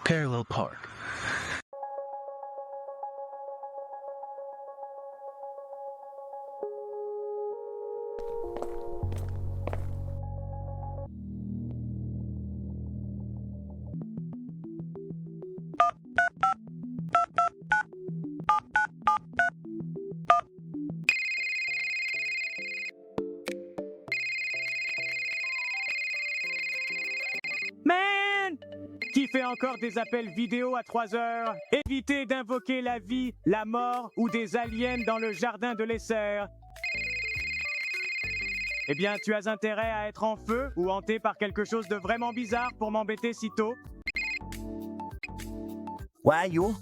Parallel Park. Man! Qui fait encore des appels vidéo à 3 heures? Évitez d'invoquer la vie, la mort ou des aliens dans le jardin de l'Esser. Eh bien, tu as intérêt à être en feu ou hanté par quelque chose de vraiment bizarre pour m'embêter si tôt. Ouais, yo.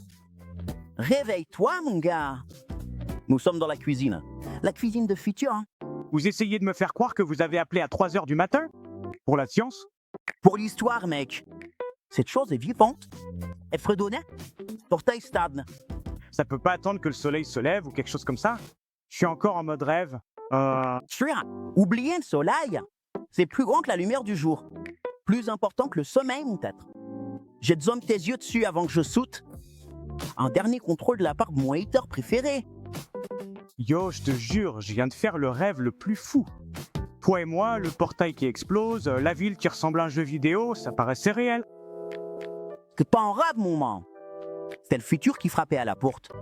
Réveille-toi, mon gars. Nous sommes dans la cuisine. La cuisine de futur, hein. Vous essayez de me faire croire que vous avez appelé à 3 heures du matin? Pour la science? Pour l'histoire, mec. Cette chose est vivante. Elle fredonnait. Portail stable. Ça peut pas attendre que le soleil se lève ou quelque chose comme ça? Je suis encore en mode rêve. Sûr. Oubliez le soleil. C'est plus grand que la lumière du jour. Plus important que le sommeil, peut-être. Je zoome tes yeux dessus avant que je saute. Un dernier contrôle de la part de mon hater préféré. Yo, je te jure, je viens de faire le rêve le plus fou. Toi et moi, le portail qui explose, la ville qui ressemble à un jeu vidéo, ça paraissait réel. C'est pas un rêve, mon man. C'est le futur qui frappait à la porte.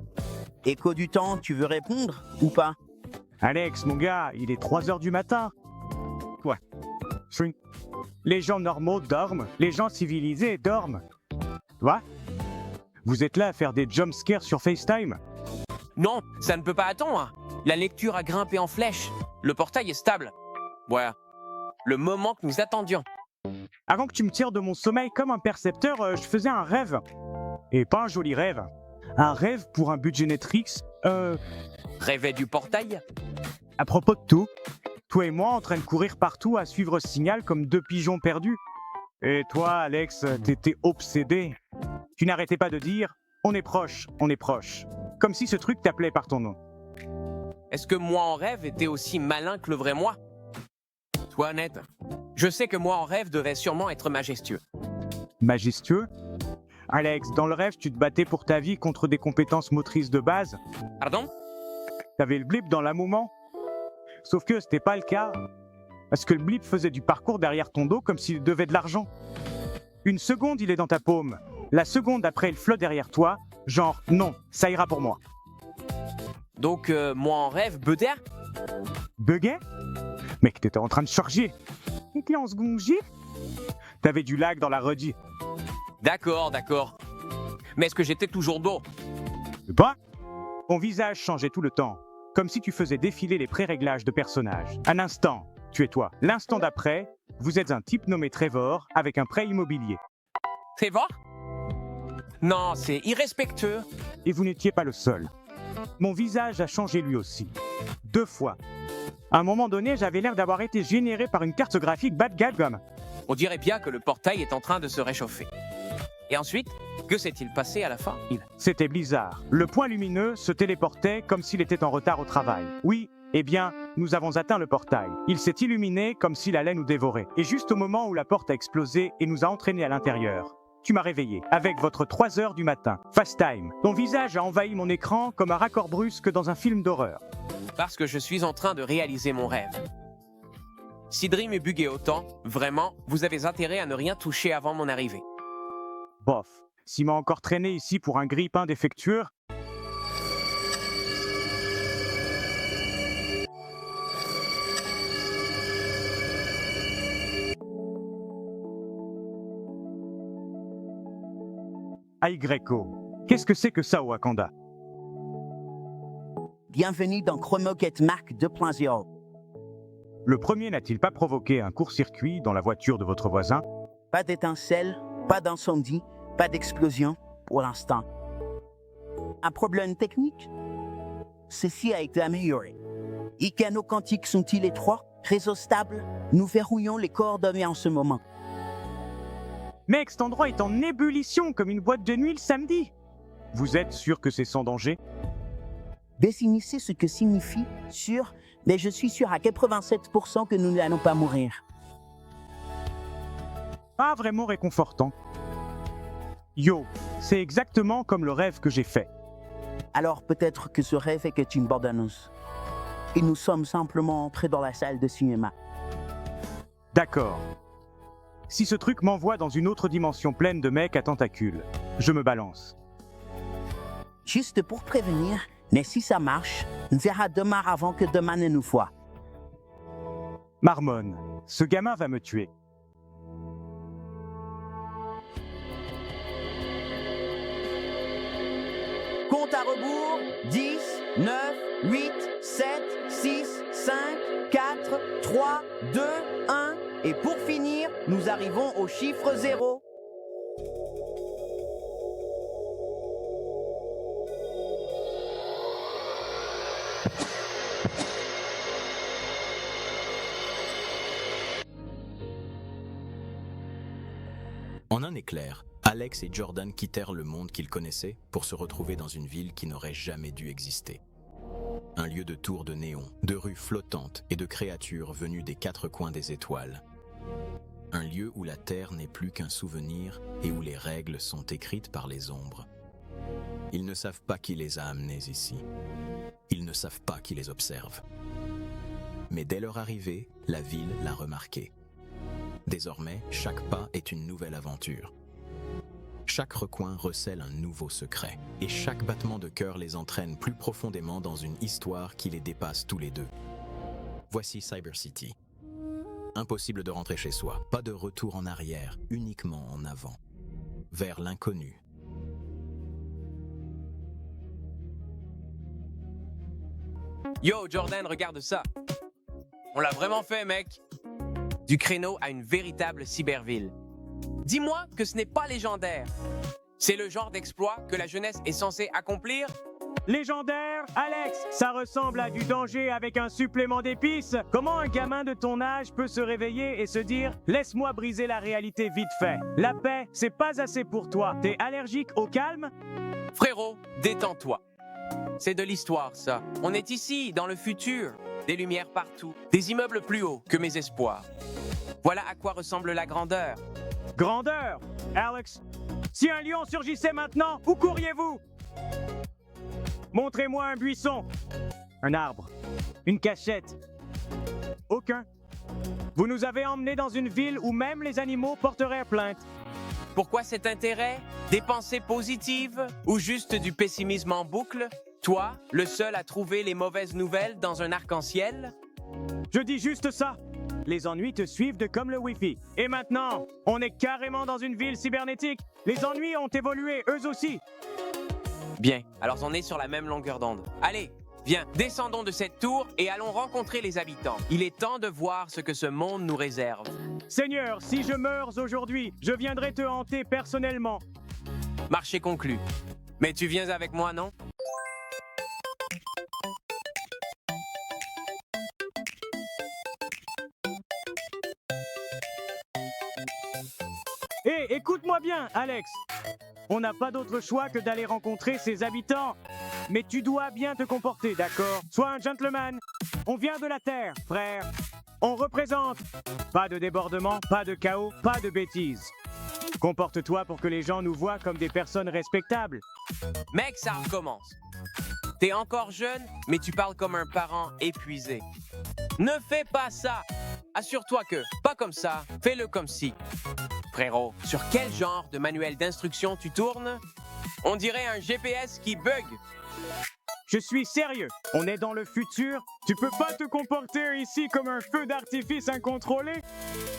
Écho du temps, tu veux répondre ou pas? Alex, mon gars, il est 3 heures du matin. Ouais. Shrink. Les gens normaux dorment, les gens civilisés dorment. Tu vois? Vous êtes là à faire des jumpscares sur FaceTime? Non, ça ne peut pas attendre. La lecture a grimpé en flèche. Le portail est stable. Voilà. Le moment que nous attendions. Avant que tu me tires de mon sommeil comme un percepteur, je faisais un rêve. Et pas un joli rêve. Un rêve pour un budget Netflix. Rêvait du portail? À propos de tout, toi et moi en train de courir partout à suivre ce signal comme deux pigeons perdus. Et toi, Alex, t'étais obsédé. Tu n'arrêtais pas de dire « On est proche, on est proche ». Comme si ce truc t'appelait par ton nom. Est-ce que moi en rêve était aussi malin que le vrai moi? Sois honnête. Je sais que moi en rêve devait sûrement être majestueux. Majestueux? Alex, dans le rêve, tu te battais pour ta vie contre des compétences motrices de base. Pardon? T'avais le blip dans la moment. Sauf que c'était pas le cas. Parce que le blip faisait du parcours derrière ton dos comme s'il devait de l'argent. Une seconde, il est dans ta paume. La seconde après, il flotte derrière toi. Genre, non, ça ira pour moi. Donc, moi en rêve, Beder? Buguet? Mec, t'étais en train de charger. T'étais en seconde J? T'avais du lag dans la redit. D'accord. Mais est-ce que j'étais toujours dos? Bah? Ton visage changeait tout le temps. Comme si tu faisais défiler les pré-réglages de personnages. Un instant, tu es toi. L'instant d'après, vous êtes un type nommé Trevor avec un prêt immobilier. Trevor? Non, c'est irrespectueux. Et vous n'étiez pas le seul. Mon visage a changé lui aussi. 2 fois. À un moment donné, j'avais l'air d'avoir été généré par une carte graphique bas de gamme. On dirait bien que le portail est en train de se réchauffer. Et ensuite, que s'est-il passé à la fin? C'était Blizzard. Le point lumineux se téléportait comme s'il était en retard au travail. Oui, eh bien, nous avons atteint le portail. Il s'est illuminé comme s'il allait nous dévorer. Et juste au moment où la porte a explosé et nous a entraînés à l'intérieur, tu m'as réveillé, avec votre 3 heures du matin. Fast time. Ton visage a envahi mon écran comme un raccord brusque dans un film d'horreur. Parce que je suis en train de réaliser mon rêve. Si Dream est bugué autant, vraiment, vous avez intérêt à ne rien toucher avant mon arrivée. Bof. S'il m'a encore traîné ici pour un grille-pain défectueux... Aigreco. Qu'est-ce que c'est que ça, Wakanda? Bienvenue dans Chromoket Mark 2.0. Le premier n'a-t-il pas provoqué un court-circuit dans la voiture de votre voisin? Pas d'étincelle, pas d'incendie, pas d'explosion pour l'instant. Un problème technique? Ceci a été amélioré. Les canaux quantiques sont-ils étroits? Réseau stable? Nous verrouillons les coordonnées en ce moment. Mec, cet endroit est en ébullition comme une boîte de nuit le samedi. Vous êtes sûr que c'est sans danger? Définissez ce que signifie sûr, mais je suis sûr à 87% que nous n'allons pas mourir. Pas vraiment réconfortant. Yo, c'est exactement comme le rêve que j'ai fait. Alors peut-être que ce rêve était une bande-annonce. Et nous sommes simplement entrés dans la salle de cinéma. D'accord. Si ce truc m'envoie dans une autre dimension pleine de mecs à tentacules, je me balance. Juste pour prévenir, mais si ça marche, on verra demain avant que demain ne nous voie. Marmonne, ce gamin va me tuer. Compte à rebours, 10, 9, 8, 7, 6, 5, 4, 3, 2, 1. Et pour finir, nous arrivons au chiffre 0. En un éclair, Alex et Jordan quittèrent le monde qu'ils connaissaient pour se retrouver dans une ville qui n'aurait jamais dû exister. Un lieu de tours de néon, de rues flottantes et de créatures venues des quatre coins des étoiles. Un lieu où la Terre n'est plus qu'un souvenir et où les règles sont écrites par les ombres. Ils ne savent pas qui les a amenés ici. Ils ne savent pas qui les observe. Mais dès leur arrivée, la ville l'a remarqué. Désormais, chaque pas est une nouvelle aventure. Chaque recoin recèle un nouveau secret, et chaque battement de cœur les entraîne plus profondément dans une histoire qui les dépasse tous les deux. Voici Cyber City. Impossible de rentrer chez soi, pas de retour en arrière, uniquement en avant, vers l'inconnu. Yo, Jordan, regarde ça. On l'a vraiment fait, mec. Du créneau à une véritable cyberville. Dis-moi que ce n'est pas légendaire. C'est le genre d'exploit que la jeunesse est censée accomplir? Légendaire, Alex, ça ressemble à du danger avec un supplément d'épices. Comment un gamin de ton âge peut se réveiller et se dire « Laisse-moi briser la réalité vite fait. La paix, c'est pas assez pour toi. T'es allergique au calme ?» Frérot, détends-toi. C'est de l'histoire, ça. On est ici, dans le futur. Des lumières partout. Des immeubles plus hauts que mes espoirs. Voilà à quoi ressemble la grandeur. Grandeur, Alex. Si un lion surgissait maintenant, où courriez-vous? Montrez-moi un buisson, un arbre, une cachette. Aucun. Vous nous avez emmenés dans une ville où même les animaux porteraient plainte. Pourquoi cet intérêt? Des pensées positives ou juste du pessimisme en boucle? Toi, le seul à trouver les mauvaises nouvelles dans un arc-en-ciel? Je dis juste ça. Les ennuis te suivent de comme le Wi-Fi. Et maintenant, on est carrément dans une ville cybernétique. Les ennuis ont évolué, eux aussi. Bien, alors on est sur la même longueur d'onde. Allez, viens, descendons de cette tour et allons rencontrer les habitants. Il est temps de voir ce que ce monde nous réserve. Seigneur, si je meurs aujourd'hui, je viendrai te hanter personnellement. Marché conclu. Mais tu viens avec moi, non? Hé, écoute-moi bien, Alex. On n'a pas d'autre choix que d'aller rencontrer ses habitants. Mais tu dois bien te comporter, d'accord? Sois un gentleman. On vient de la Terre, frère. On représente. Pas de débordement, pas de chaos, pas de bêtises. Comporte-toi pour que les gens nous voient comme des personnes respectables. Mec, ça recommence. T'es encore jeune, mais tu parles comme un parent épuisé. Ne fais pas ça. Assure-toi que, pas comme ça, fais-le comme si. Frérot, sur quel genre de manuel d'instruction tu tournes? On dirait un GPS qui bug. Je suis sérieux. On est dans le futur. Tu peux pas te comporter ici comme un feu d'artifice incontrôlé.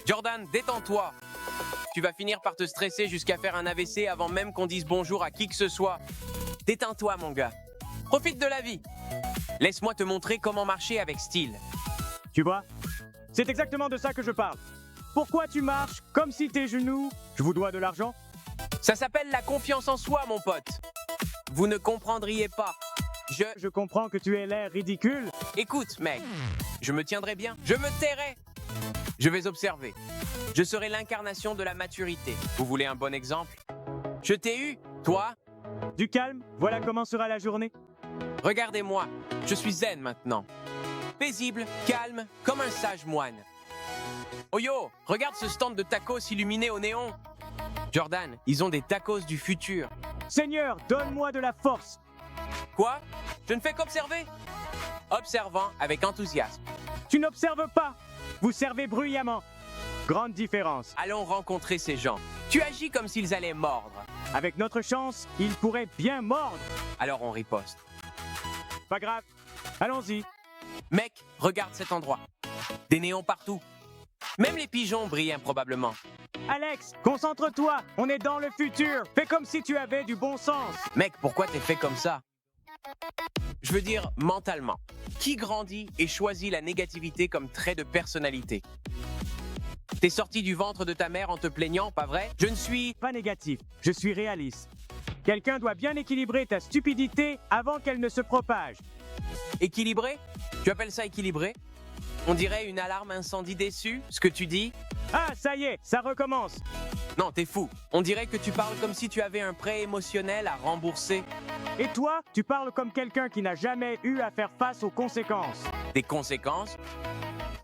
Jordan, détends-toi. Tu vas finir par te stresser jusqu'à faire un AVC avant même qu'on dise bonjour à qui que ce soit. Détends-toi, mon gars. Profite de la vie. Laisse-moi te montrer comment marcher avec style. Tu vois? C'est exactement de ça que je parle. Pourquoi tu marches comme si tes genoux... Je vous dois de l'argent? Ça s'appelle la confiance en soi, mon pote. Vous ne comprendriez pas. Je comprends que tu aies l'air ridicule. Écoute, mec, je me tiendrai bien. Je me tairai. Je vais observer. Je serai l'incarnation de la maturité. Vous voulez un bon exemple? Je t'ai eu, toi? Du calme, voilà comment sera la journée. Regardez-moi, je suis zen maintenant. Paisible, calme, comme un sage moine. Oh yo, regarde ce stand de tacos illuminé au néon. Jordan, ils ont des tacos du futur. Seigneur, donne-moi de la force. Quoi? Je ne fais qu'observer. Observant avec enthousiasme. Tu n'observes pas. Vous servez bruyamment. Grande différence. Allons rencontrer ces gens. Tu agis comme s'ils allaient mordre. Avec notre chance, ils pourraient bien mordre. Alors on riposte. Pas grave. Allons-y. Mec, regarde cet endroit. Des néons partout. Même les pigeons brillent improbablement. Alex, concentre-toi. On est dans le futur. Fais comme si tu avais du bon sens. Mec, pourquoi t'es fait comme ça? Je veux dire mentalement. Qui grandit et choisit la négativité comme trait de personnalité? T'es sorti du ventre de ta mère en te plaignant, pas vrai? Je ne suis... Pas négatif. Je suis réaliste. Quelqu'un doit bien équilibrer ta stupidité avant qu'elle ne se propage. Équilibré? Tu appelles ça équilibré? On dirait une alarme incendie déçue, ce que tu dis? Ah, ça y est, ça recommence. Non, t'es fou. On dirait que tu parles comme si tu avais un prêt émotionnel à rembourser. Et toi, tu parles comme quelqu'un qui n'a jamais eu à faire face aux conséquences. Des conséquences?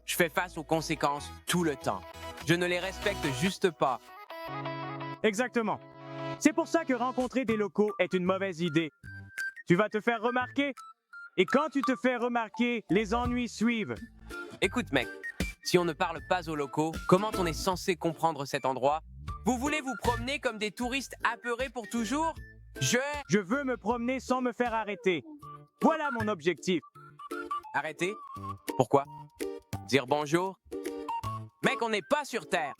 Je fais face aux conséquences tout le temps. Je ne les respecte juste pas. Exactement. C'est pour ça que rencontrer des locaux est une mauvaise idée. Tu vas te faire remarquer. Et quand tu te fais remarquer, les ennuis suivent. Écoute, mec, si on ne parle pas aux locaux, comment on est censé comprendre cet endroit? Vous voulez vous promener comme des touristes apeurés pour toujours? Je veux me promener sans me faire arrêter. Voilà mon objectif. Arrêter? Pourquoi? Dire bonjour? Mec, on n'est pas sur Terre.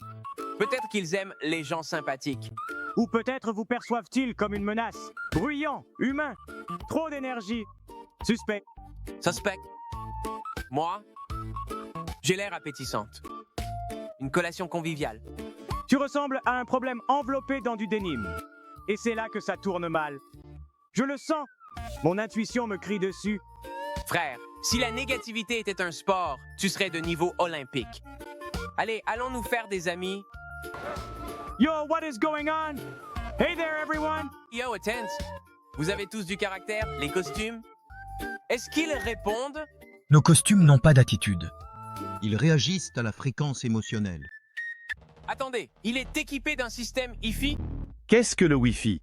Peut-être qu'ils aiment les gens sympathiques. Ou peut-être vous perçoivent-ils comme une menace. Bruyant, humain, trop d'énergie. Suspect. Suspect. Moi, j'ai l'air appétissante. Une collation conviviale. Tu ressembles à un problème enveloppé dans du dénime. Et c'est là que ça tourne mal. Je le sens. Mon intuition me crie dessus. Frère, si la négativité était un sport, tu serais de niveau olympique. Allez, allons nous faire des amis. Yo, what is going on? Hey there, everyone! Yo, attends. Vous avez tous du caractère, les costumes? Est-ce qu'ils répondent? Nos costumes n'ont pas d'attitude. Ils réagissent à la fréquence émotionnelle. Attendez, il est équipé d'un système Wi-Fi? Qu'est-ce que le Wi-Fi?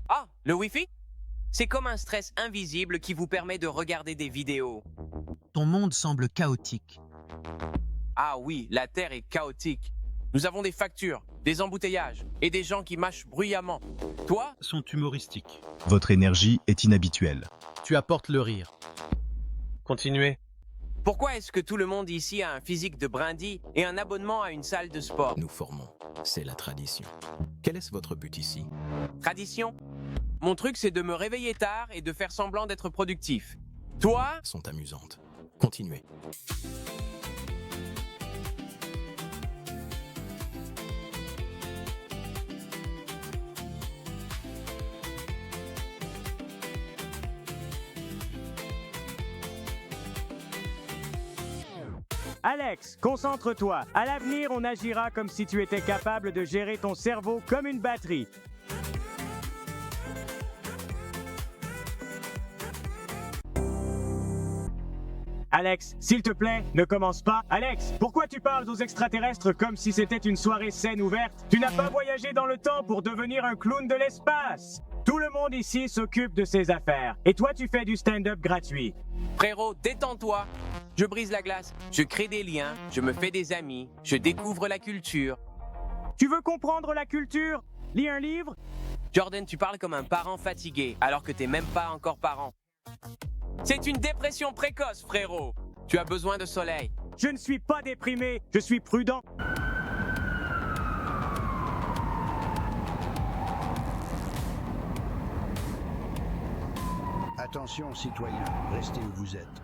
Ah, le Wi-Fi? C'est comme un stress invisible qui vous permet de regarder des vidéos. Ton monde semble chaotique. Ah oui, la Terre est chaotique. Nous avons des factures, des embouteillages et des gens qui mâchent bruyamment. Toi? Sont humoristiques. Votre énergie est inhabituelle. Tu apportes le rire. Continuez. Pourquoi est-ce que tout le monde ici a un physique de brindille et un abonnement à une salle de sport? Nous formons. C'est la tradition. Quel est votre but ici? Tradition? Mon truc, c'est de me réveiller tard et de faire semblant d'être productif. Toi? Sont amusantes. Continuez. Alex, concentre-toi. À l'avenir, on agira comme si tu étais capable de gérer ton cerveau comme une batterie. Alex, s'il te plaît, ne commence pas. Alex, pourquoi tu parles aux extraterrestres comme si c'était une soirée saine ouverte? Tu n'as pas voyagé dans le temps pour devenir un clown de l'espace. Tout le monde ici s'occupe de ses affaires. Et toi, tu fais du stand-up gratuit. Frérot, détends-toi. Je brise la glace, je crée des liens, je me fais des amis, je découvre la culture. Tu veux comprendre la culture? Lis un livre? Jordan, tu parles comme un parent fatigué, alors que t'es même pas encore parent. C'est une dépression précoce, frérot. Tu as besoin de soleil. Je ne suis pas déprimé, je suis prudent. Attention, citoyens, restez où vous êtes.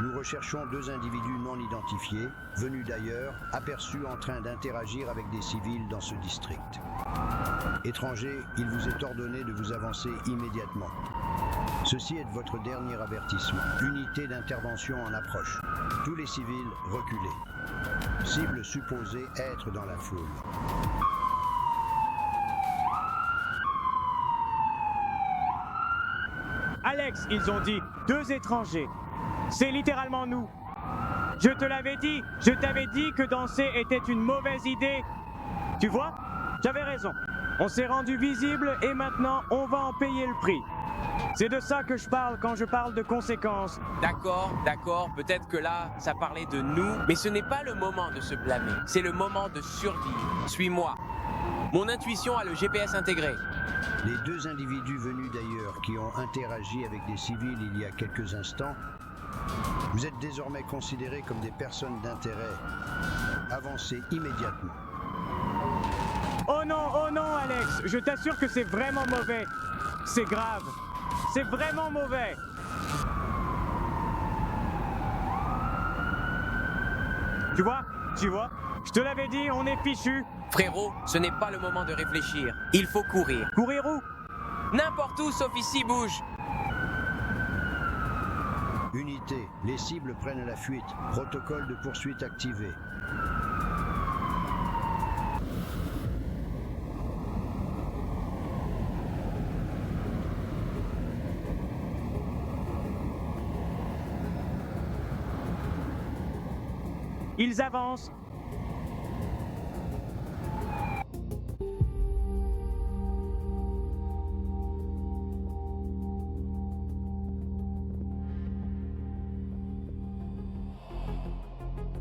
Nous recherchons 2 individus non identifiés, venus d'ailleurs, aperçus en train d'interagir avec des civils dans ce district. Étrangers, il vous est ordonné de vous avancer immédiatement. Ceci est votre dernier avertissement. Unité d'intervention en approche. Tous les civils, reculez. Cible supposée être dans la foule. Alex, ils ont dit 2 étrangers. C'est littéralement nous. Je te l'avais dit, je t'avais dit que danser était une mauvaise idée. Tu vois? J'avais raison. On s'est rendu visible et maintenant on va en payer le prix. C'est de ça que je parle quand je parle de conséquences. D'accord, peut-être que là, ça parlait de nous, mais ce n'est pas le moment de se blâmer, c'est le moment de survivre. Suis-moi. Mon intuition a le GPS intégré. Les deux individus venus d'ailleurs qui ont interagi avec des civils il y a quelques instants, vous êtes désormais considérés comme des personnes d'intérêt. Avancez immédiatement. Oh non, Alex, je t'assure que c'est vraiment mauvais. C'est grave. C'est vraiment mauvais. Tu vois, je te l'avais dit, on est fichu. Frérot, ce n'est pas le moment de réfléchir. Il faut courir. Courir où? N'importe où, sauf ici, bouge. Unité, les cibles prennent la fuite. Protocole de poursuite activé. Ils avancent.